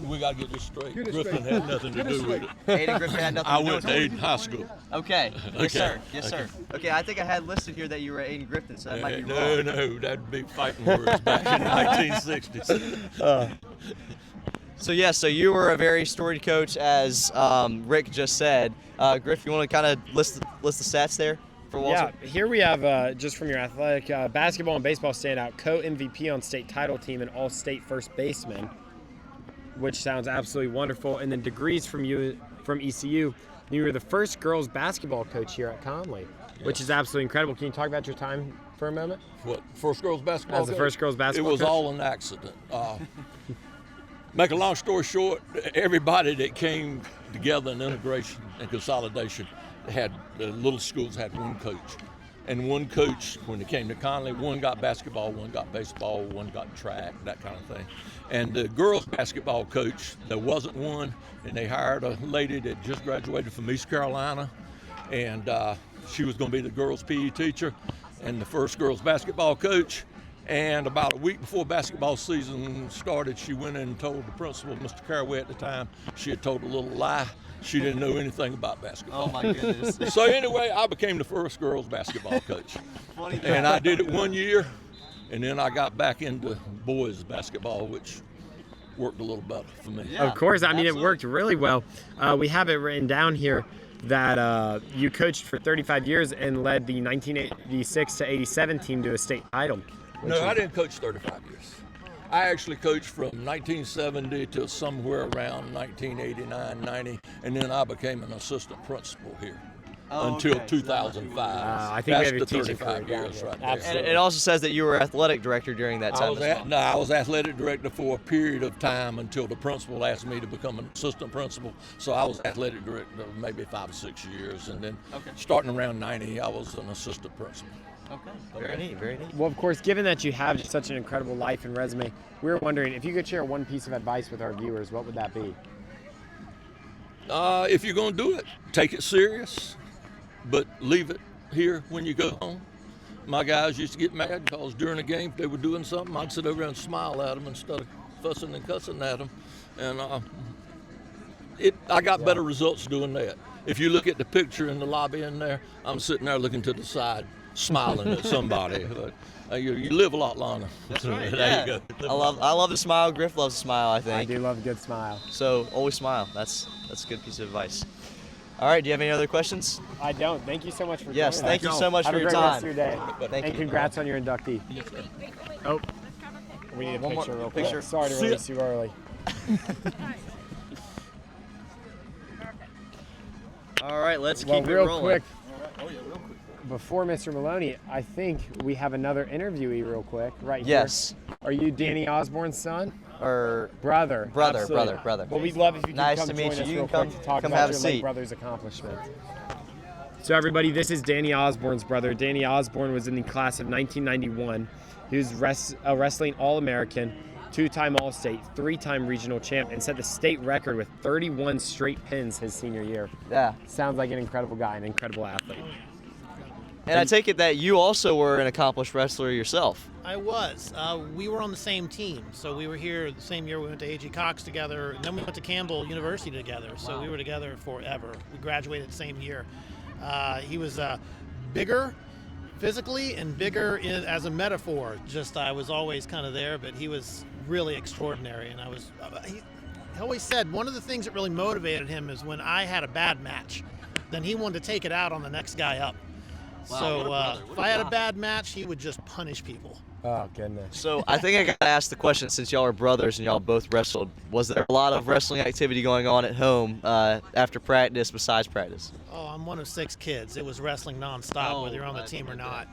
We got to get this straight. Get it Griffin straight. had nothing to Get it do with it. Aiden Griffin had nothing I to do went with to it. Aiden High School. Okay. Yes, Okay. sir. Yes, sir. Okay, I think I had listed here that you were Aiden Griffin, so that might be No, wrong. that'd be fighting words back in 1960s. So you were a very storied coach, as Rick just said. Griff, you want to kind of list the stats there for Walter? Yeah, here we have, just from your athletic, basketball and baseball standout, co-MVP on state title team and all-state first baseman, which sounds absolutely wonderful. And then degrees from ECU. You were the first girls basketball coach here at Conley, which is absolutely incredible. Can you talk about your time for a moment? What, first girls basketball? As the coach? first girls basketball It was coach? all an accident. Make a long story short, everybody that came together in integration and consolidation had, the little schools had one coach. And one coach, when it came to Conley, one got basketball, one got baseball, one got track, that kind of thing. And the girls basketball coach, there wasn't one, and they hired a lady that just graduated from East Carolina, and she was going to be the girls' PE teacher and the first girls basketball coach. And about a week before basketball season started, she went in and told the principal, Mr. Caraway at the time, she had told a little lie. She didn't know anything about basketball. Oh my goodness. So anyway, I became the first girls basketball coach. And I did it 1 year, and then I got back into boys basketball, which worked a little better for me. Yeah, of course, I mean, absolutely. it worked really well. We have it written down here that you coached for 35 years and led the 1986 to 87 team to a state title. No, I didn't coach 35 years. I actually coached from 1970 to somewhere around 1989, 90, and then I became an assistant principal here until 2005. I think That's we have the your teaching 35 career down years here. right there. Absolutely. And it also says that you were athletic director during that time. I was athletic director for a period of time until the principal asked me to become an assistant principal. So I was athletic director maybe 5 or 6 years, and then starting around 90, I was an assistant principal. Okay. Very neat. Very neat. Well, of course, given that you have just such an incredible life and resume, we were wondering if you could share one piece of advice with our viewers, what would that be? If you're going to do it, take it serious, but leave it here when you go home. My guys used to get mad because during the game, if they were doing something, I'd sit over there and smile at them instead of fussing and cussing at them. And I got better results doing that. If you look at the picture in the lobby in there, I'm sitting there looking to the side, smiling at somebody. But you live a lot longer. That's right. There you go. I love to smile. Griff loves to smile, I think. I do love a good smile. So always smile. That's a good piece of advice. All right. Do you have any other questions? I don't. Thank you so much for Yes. joining us. Thank you so much Have for a your great time. rest of your day. Thank and you. congrats on your inductee. Oh, we need a One more picture real picture. quick. Sorry to release you early. All right. Let's Well, keep it real rolling. quick, before Mr. Maloney, I think we have another interviewee real quick right here. Yes. Are you Danny Osborne's son? Or Brother. Absolutely. brother. Well, we'd love if you could Nice come to join meet you. us You real can quick to talk come about have a your late seat. brother's accomplishments. So everybody, this is Danny Osborne's brother. Danny Osborne was in the class of 1991. He was a wrestling All-American, 2-time All-State, 3-time regional champ, and set the state record with 31 straight pins his senior year. Yeah. Sounds like an incredible guy, an incredible athlete. And I take it that you also were an accomplished wrestler yourself. I was. We were on the same team. So we were here the same year we went to A.G. Cox together, and then we went to Campbell University together. So we were together forever. We graduated the same year. He was bigger physically and bigger as a metaphor. Just I was always kind of there, but he was really extraordinary. And he always said one of the things that really motivated him is when I had a bad match, then he wanted to take it out on the next guy up. So if I had a bad match, he would just punish people. Oh, goodness. So I think I got to ask the question, since y'all are brothers and y'all both wrestled, was there a lot of wrestling activity going on at home after practice, besides practice? Oh, I'm one of 6 kids. It was wrestling nonstop, whether you're on the team or not.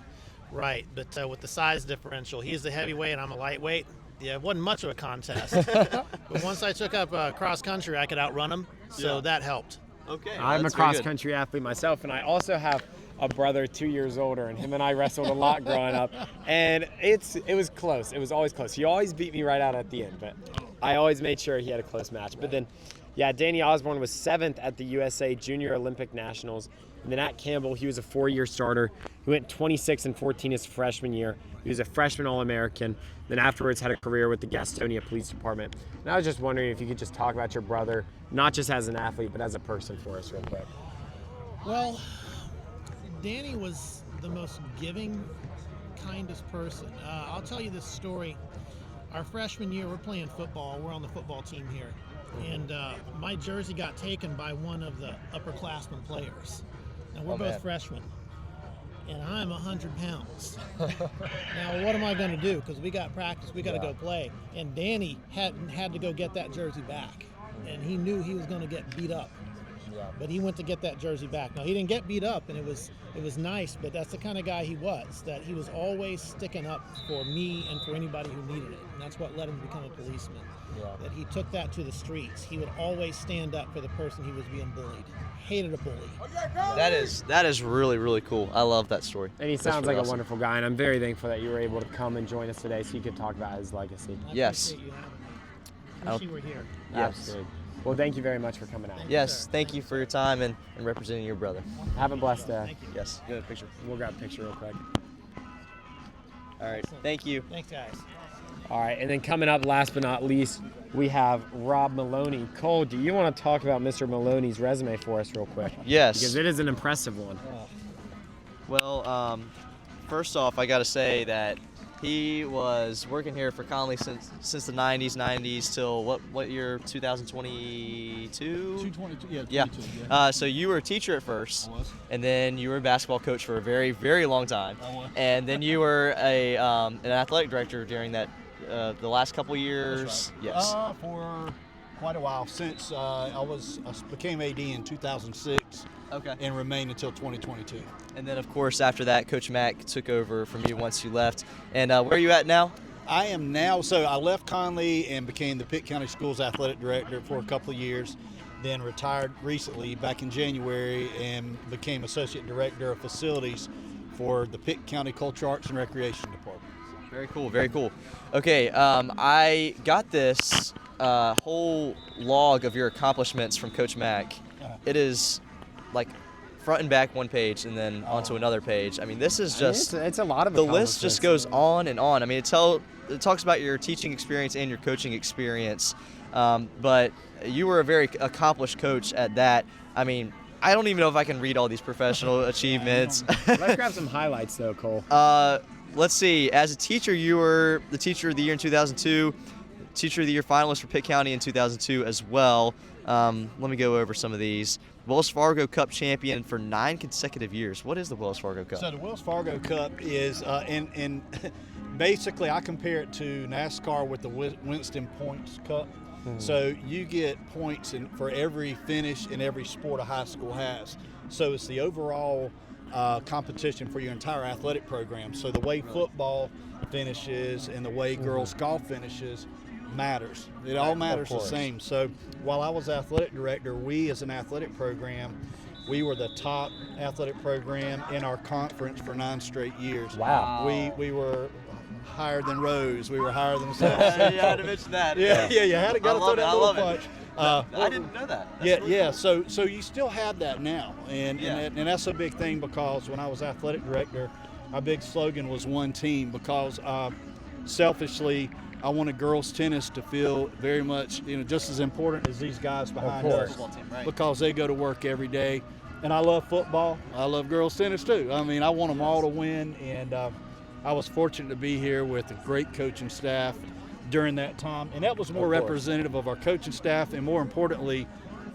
Right, but with the size differential, he's the heavyweight and I'm a lightweight. Yeah, it wasn't much of a contest. But once I took up cross country, I could outrun him, so that helped. Okay. I'm a cross-country athlete myself, and I also have a brother 2 years older, and him and I wrestled a lot growing up, and it was close. It was always close. He always beat me right out at the end, but I always made sure he had a close match. But then, yeah, Danny Osborne was 7th at the USA Junior Olympic Nationals, and then at Campbell, he was a 4-year starter. He went 26-14 his freshman year. He was a freshman All-American. Then afterwards had a career with the Gastonia Police Department. And I was just wondering if you could just talk about your brother, not just as an athlete, but as a person for us real quick. Well, Danny was the most giving, kindest person. I'll tell you this story. Our freshman year, we're playing football. We're on the football team here. And my jersey got taken by one of the upperclassmen players. Now, we're both freshmen. And I'm 100 pounds. Now, what am I going to do? Because we got practice, we got to go play. And Danny had to go get that jersey back. And he knew he was going to get beat up. But he went to get that jersey back. Now, he didn't get beat up, and it was nice, but that's the kind of guy he was, that he was always sticking up for me and for anybody who needed it. And that's what led him to become a policeman. That he took that to the streets. He would always stand up for the person he was being bullied. Hated a bully. That is really, really cool. I love that story. And he That's sounds really like awesome. a wonderful guy, and I'm very thankful that you were able to come and join us today so you could talk about his legacy. I Yes. appreciate you having me. Wish you were here. Yes. Absolutely. Well, thank you very much for coming out. Yes, thank you for your time and representing your brother. Have a blessed day. Thank you. Yes, good picture. We'll grab a picture real quick. All right. Thank you. Thanks, guys. All right, and then coming up, last but not least, we have Rob Maloney. Cole, do you want to talk about Mr. Maloney's resume for us real quick? Yes. Because it is an impressive one. Well, first off, I got to say that he was working here for Conley since the 90s till what year? 2022? 222, yeah. 22, Yeah. yeah. So you were a teacher at first, I was. and then you were a basketball coach for a very, very long time. I was. And then you were an athletic director during that the last couple years. That's right. Yes. For quite a while, since I became AD in 2006 Okay. and remained until 2022. And then, of course, after that, Coach Mack took over from you once you left. And where are you at now? I am now, so I left Conley and became the Pitt County Schools athletic director for a couple of years, then retired recently back in January and became associate director of facilities for the Pitt County Culture, Arts, and Recreation Department. Very cool, very cool. Okay, I got this whole log of your accomplishments from Coach Mack. It is like front and back one page and then onto another page. I mean, this is just it's a lot of the list just goes on and on. I mean, it talks about your teaching experience and your coaching experience, but you were a very accomplished coach at that. I mean, I don't even know if I can read all these professional achievements. Let's grab some highlights, though, Cole. Let's see. As a teacher, you were the Teacher of the Year in 2002, Teacher of the Year finalist for Pitt County in 2002 as well. Let me go over some of these. Wells Fargo Cup champion for 9 consecutive years. What is the Wells Fargo Cup? So the Wells Fargo Cup is, and basically I compare it to NASCAR with the Winston Points Cup. So you get points for every finish in every sport a high school has. So it's the overall competition for your entire athletic program. So the way football finishes and the way girls golf finishes matters. It all matters the same. So while I was athletic director, we as an athletic program, we were the top athletic program in our conference for 9 straight years. Wow. We were higher than Rose. We were higher than Yeah, I had to mention that. Yeah, you had to go throw that little punch. I didn't know that. That's really Yeah. cool. So you still have that now, and that's a big thing because when I was athletic director, our big slogan was one team because selfishly, I wanted girls tennis to feel very much, just as important as these guys behind us, Football team, right. because they go to work every day. And I love football. I love girls tennis too. I mean, I want them all to win, and I was fortunate to be here with a great coaching staff during that time, and that was more representative of our coaching staff, and more importantly,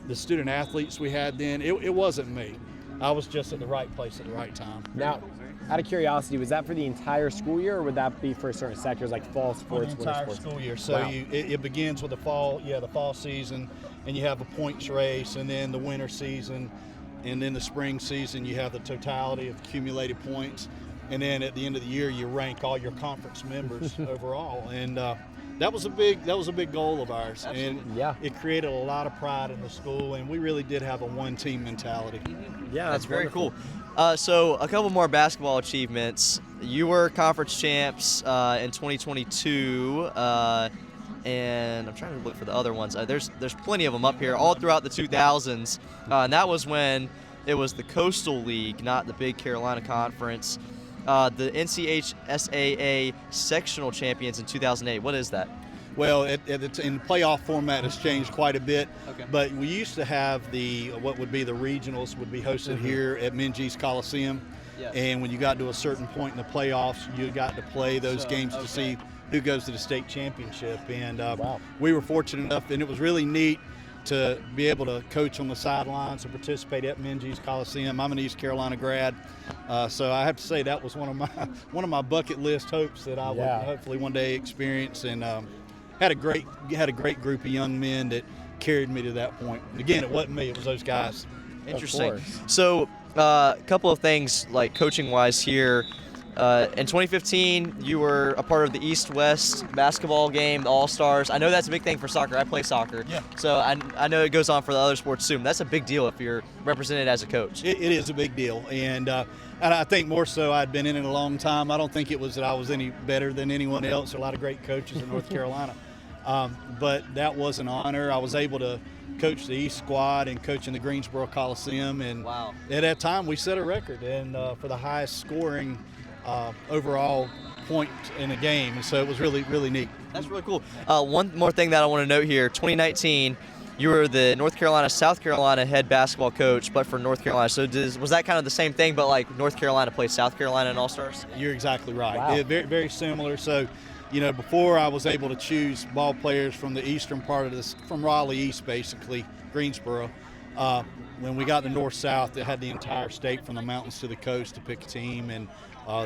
the student athletes we had then. It wasn't me. I was just at the right place at the right time. Now, out of curiosity, was that for the entire school year, or would that be for certain sectors like fall sports, For the entire winter sports? school year. So Wow. it begins with the fall season, and you have a points race, and then the winter season, and then the spring season. You have the totality of accumulated points, and then at the end of the year, you rank all your conference members overall. And that was a big goal of ours. Absolutely. And Yeah. it created a lot of pride in the school, and we really did have a one-team mentality. Yeah, That's very wonderful. cool. So a couple more basketball achievements. You were conference champs in 2022, and I'm trying to look for the other ones. There's plenty of them up here all throughout the 2000s, and that was when it was the Coastal League, not the Big Carolina Conference. The NCHSAA sectional champions in 2008. What is that? Well, in the playoff format has changed quite a bit. Okay. But we used to have what would be the regionals would be hosted here at Minges Coliseum. Yes. And when you got to a certain point in the playoffs, you got to play those games to see who goes to the state championship. And we were fortunate enough, and it was really neat to be able to coach on the sidelines and participate at Minges Coliseum. I'm an East Carolina grad, so I have to say that was one of my bucket list hopes that I would hopefully one day experience. And had a great group of young men that carried me to that point. Again, it wasn't me; it was those guys. Interesting. course. So a couple of things like coaching-wise here. In 2015, you were a part of the East-West basketball game, the All-Stars. I know that's a big thing for soccer. I play soccer. Yeah. So I know it goes on for the other sports too. That's a big deal if you're represented as a coach. It is a big deal, and I think more so I'd been in it a long time. I don't think it was that I was any better than anyone else. There are a lot of great coaches in North Carolina. But that was an honor. I was able to coach the East squad and coach in the Greensboro Coliseum. And Wow. at that time, we set a record and for the highest scoring overall point in a game, and so it was really, really neat. That's really cool. One more thing that I want to note here, 2019, you were the North Carolina-South Carolina head basketball coach, but for North Carolina. So was that kind of the same thing, but like North Carolina played South Carolina in All-Stars? You're exactly right. Wow. Yeah, very, very similar. So, before I was able to choose ball players from the eastern part of this, from Raleigh East, basically, Greensboro, when we got the North-South, it had the entire state from the mountains to the coast to pick a team, and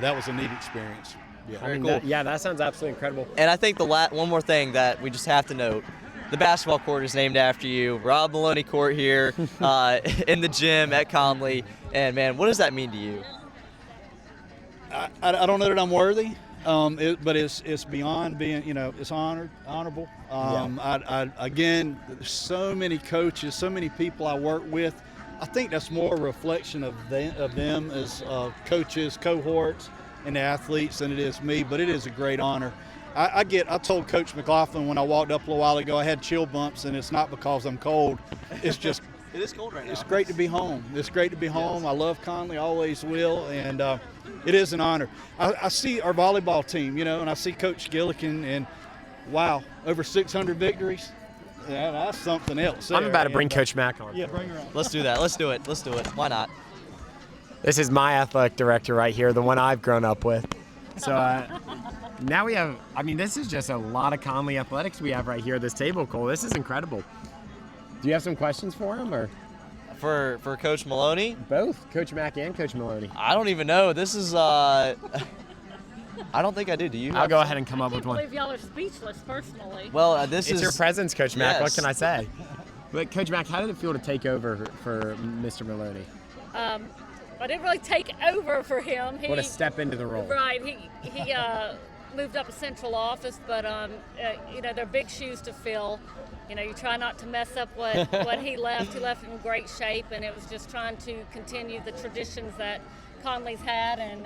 that was a neat experience. Yeah. Very cool. That sounds absolutely incredible. And I think one more thing that we just have to note, the basketball court is named after you. Rob Maloney Court here in the gym at Conley. And, man, what does that mean to you? I don't know that I'm worthy, but it's beyond being, it's honorable. Again, there's so many coaches, so many people I work with. I think that's more a reflection of them as coaches, cohorts, and athletes than it is me, but it is a great honor. I told Coach McLaughlin when I walked up a little while ago, I had chill bumps, and it's not because I'm cold. It's just it is cold right now. It's great to be home. It's great to be home. Yes. I love Conley, always will, and it is an honor. I see our volleyball team, and I see Coach Gillikin, and wow, over 600 victories. Yeah, that's something else. I'm about to bring Coach Mack on. Yeah, bring her on. Let's do that. Let's do it. Why not? This is my athletic director right here, the one I've grown up with. So now we have, this is just a lot of Conley athletics we have right here at this table, Cole. This is incredible. Do you have some questions for him, or? For Coach Maloney? Both, Coach Mack and Coach Maloney. I don't even know. This is, I don't think I do. Do you? I'll go ahead and come up with one. I believe y'all are speechless, personally. Well, it's your presence, Coach Mack. Yes. What can I say? But Coach Mack, how did it feel to take over for Mr. Maloney? I didn't really take over for him. What a step into the role. Right. He moved up a central office, but they're big shoes to fill. You try not to mess up what he left. He left in great shape, and it was just trying to continue the traditions that Conley's had, and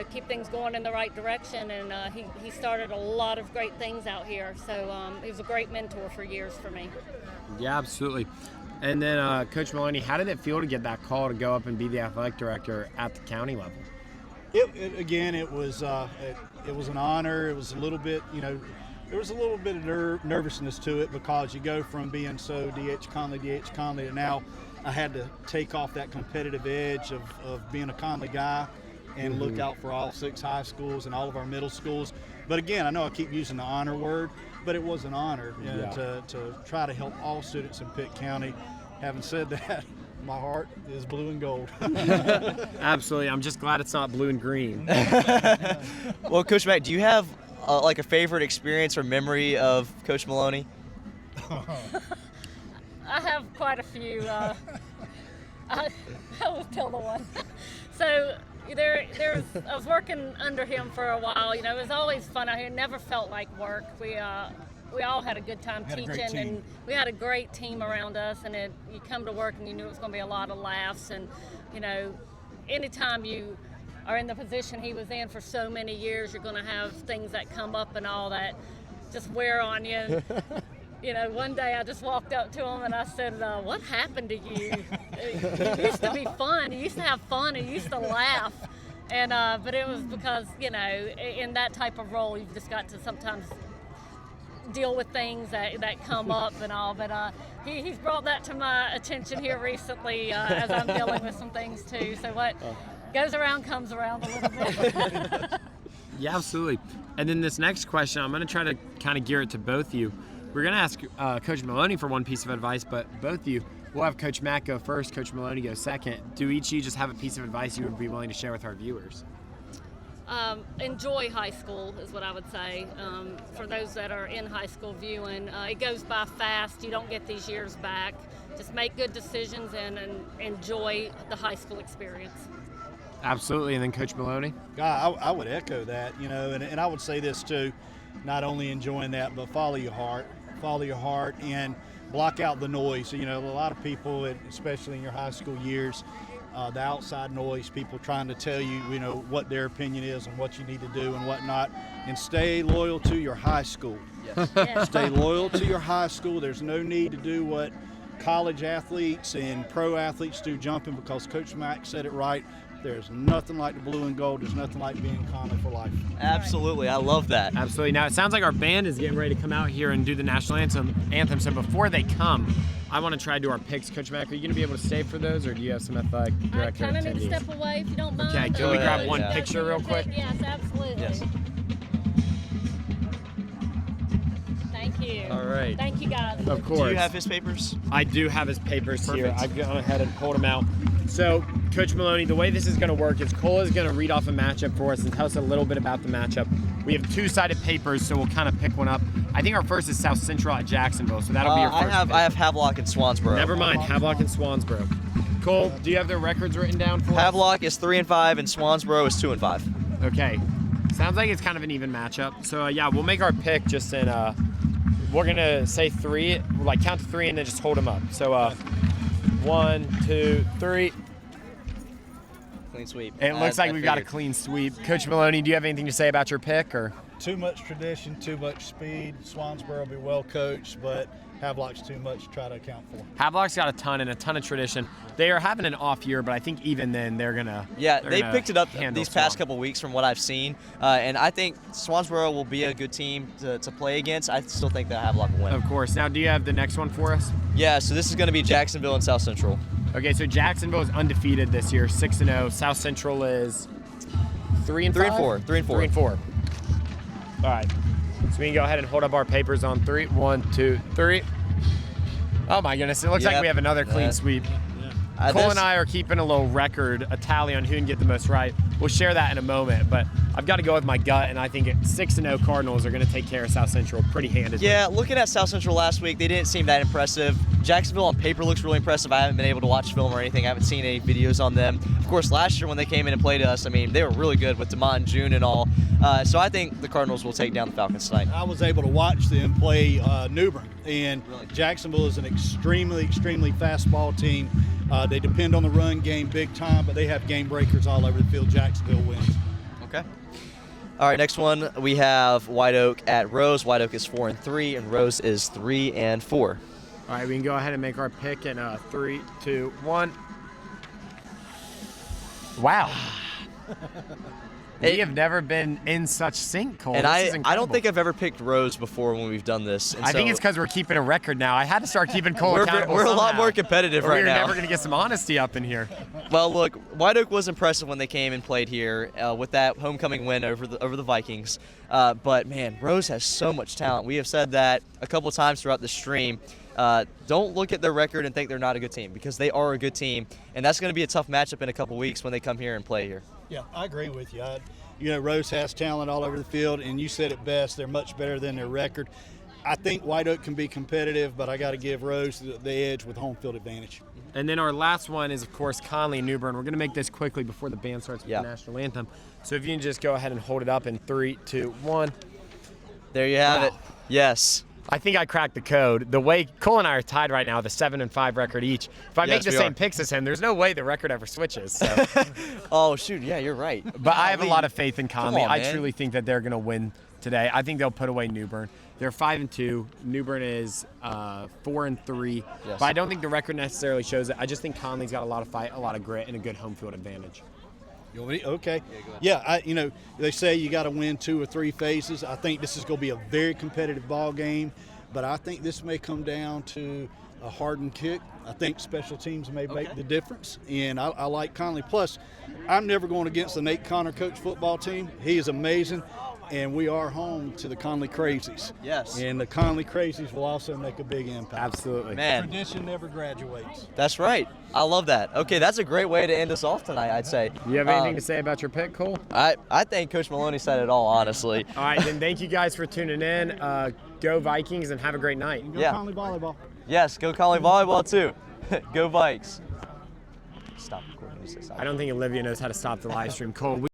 keep things going in the right direction. And he started a lot of great things out here. So he was a great mentor for years for me. Yeah, absolutely. And then, Coach Maloney, how did it feel to get that call to go up and be the athletic director at the county level? It was an honor. It was a little bit, there was a little bit of nervousness to it because you go from being so DH Conley to now I had to take off that competitive edge of being a Conley guy and look out for all 6 high schools and all of our middle schools. But again, I know I keep using the honor word, but it was an honor to try to help all students in Pitt County. Having said that, my heart is blue and gold. Absolutely. I'm just glad it's not blue and green. Well, Coach Mack, do you have a favorite experience or memory of Coach Maloney? I have quite a few. I will tell the one. So I was working under him for a while. It was always fun out here. It never felt like work. We all had a good time teaching, and we had a great team around us. And you come to work and you knew it was going to be a lot of laughs. And anytime you are in the position he was in for so many years, you're going to have things that come up and all that just wear on you. One day I just walked up to him and I said, what happened to you? You used to be fun. You used to have fun. And you used to laugh. And but it was because, in that type of role, you've just got to sometimes deal with things that come up and all. But he's brought that to my attention here recently as I'm dealing with some things too. So what goes around comes around a little bit. Yeah, absolutely. And then this next question, I'm going to try to kind of gear it to both of you. We're going to ask Coach Maloney for one piece of advice, but both of you, we'll have Coach Mack go first, Coach Maloney go second. Do each of you just have a piece of advice you would be willing to share with our viewers? Enjoy high school is what I would say. For those that are in high school viewing, it goes by fast. You don't get these years back. Just make good decisions and enjoy the high school experience. Absolutely. And then Coach Maloney? I would echo that, and I would say this too, not only enjoying that, but follow your heart and block out the noise. A lot of people, especially in your high school years, the outside noise, people trying to tell you, what their opinion is and what you need to do and whatnot, and stay loyal to your high school. Yes. Yeah. Stay loyal to your high school. There's no need to do what college athletes and pro athletes do jumping, because Coach Mack said it right. There's nothing like the blue and gold. There's nothing like being Conley for life. Absolutely, I love that. Absolutely. Now, it sounds like our band is getting ready to come out here and do the national anthem. So before they come, I want to try to do our picks. Coach Mack, are you going to be able to stay for those, or do you have some athletic I director kind of need to attendees? step away if you don't mind. Okay, can we grab one Yeah. picture real quick? Yes, absolutely. Yes. Thank you. All right. Thank you, guys. Of course. Do you have his papers? I do have his papers here. Perfect. I've gone ahead and pulled them out. So, Coach Maloney, the way this is going to work is Cole is going to read off a matchup for us and tell us a little bit about the matchup. We have two-sided papers, so we'll kind of pick one up. I think our first is South Central at Jacksonville, so that'll be your first. I have Havelock and Swansboro. Never mind, Havelock and Swansboro. Cole, do you have their records written down for us? Havelock is 3-5 and Swansboro is 2-5. Okay. Sounds like it's kind of an even matchup. So, yeah, we'll make our pick just in, we're going to say 3, like count to 3 and then just hold them up. So, 1, 2, 3. Clean sweep. And it looks like I we've got a figured. clean sweep. Coach Maloney, do you have anything to say about your pick? Or Too much tradition, too much speed. Swansboro will be well coached, but Havelock's too much to try to account for. Havelock's got a ton of tradition. They are having an off year, but I think even then they're gonna. Yeah, they're they gonna picked it up handle these past Swan. couple weeks from what I've seen, and I think Swansboro will be a good team to play against. I still think that Havelock will win. Of course. Now, do you have the next one for us? Yeah, so this is going to be Jacksonville and South Central. Okay, so Jacksonville is undefeated this year, 6-0. South Central is 3-5? 3-4. 3-4. 3-4. All right. So we can go ahead and hold up our papers on 3. 1, 2, 3. Oh my goodness! It looks like Yep. we have another clean sweep. Cole and I are keeping a little record, a tally on who can get the most right. We'll share that in a moment, but I've got to go with my gut, and I think 6-0 Cardinals are going to take care of South Central pretty handedly. Yeah, looking at South Central last week, they didn't seem that impressive. Jacksonville on paper looks really impressive. I haven't been able to watch film or anything. I haven't seen any videos on them. Of course, last year when they came in and played us, I mean, they were really good with DeMont and June and all. So I think the Cardinals will take down the Falcons tonight. I was able to watch them play New Bern, and Jacksonville is an extremely fast ball team. They depend on the run game big time, but they have game breakers all over the field. Jacksonville wins. Okay. All right, next one we have White Oak at Rose. White Oak is 4-3, and Rose is 3-4. All right, we can go ahead and make our pick in 3, 2, 1. Wow. We have never been in such sync, Cole. And This is I incredible. don't think I've ever picked Rose before when we've done this. And I think so it's because we're keeping a record now. I had to start keeping Cole accountable we're a lot somehow, more competitive or right we're now. never going to get some honesty up in here. Well, look, White Oak was impressive when they came and played here with that homecoming win over the Vikings. But man, Rose has so much talent. We have said that a couple times throughout the stream. Don't look at their record and think they're not a good team, because they are a good team, and that's going to be a tough matchup in a couple weeks when they come here and play here. Yeah, I agree with you. Rose has talent all over the field, and you said it best. They're much better than their record. I think White Oak can be competitive, but I got to give Rose the edge with home field advantage. And then our last one is, of course, Conley and New Bern. We're going to make this quickly before the band starts with the national anthem. So if you can just go ahead and hold it up in 3, 2, 1. There you have it. Yes. I think I cracked the code. The way Cole and I are tied right now with a 7-5 record each. If I make the same picks as him, there's no way the record ever switches. So. Oh, shoot. Yeah, you're right. But I have a lot of faith in Conley. on, I man. truly think that they're going to win today. I think they'll put away New Bern. They're 5-2. New Bern is 4-3. Yes. But I don't think the record necessarily shows it. I just think Conley's got a lot of fight, a lot of grit, and a good home field advantage. You want me? Okay. Yeah, they say you got to win 2 or 3 phases. I think this is going to be a very competitive ball game, but I think this may come down to a hardened kick. I think special teams may make the difference, and I like Conley. Plus, I'm never going against the Nate Connor coach football team. He is amazing, and we are home to the Conley Crazies. Yes. And the Conley Crazies will also make a big impact. Absolutely. Man, Tradition never graduates. that's right. I love that. Okay, that's a great way to end us off tonight, I'd say. You have anything to say about your pick, Cole? I think Coach Maloney said it all, honestly. All right, then thank you guys for tuning in. Go Vikings and have a great night. Go Conley volleyball. Yes, go Conley volleyball too. Go Vikes. Stop recording. I don't think Olivia knows how to stop the live stream. Cole,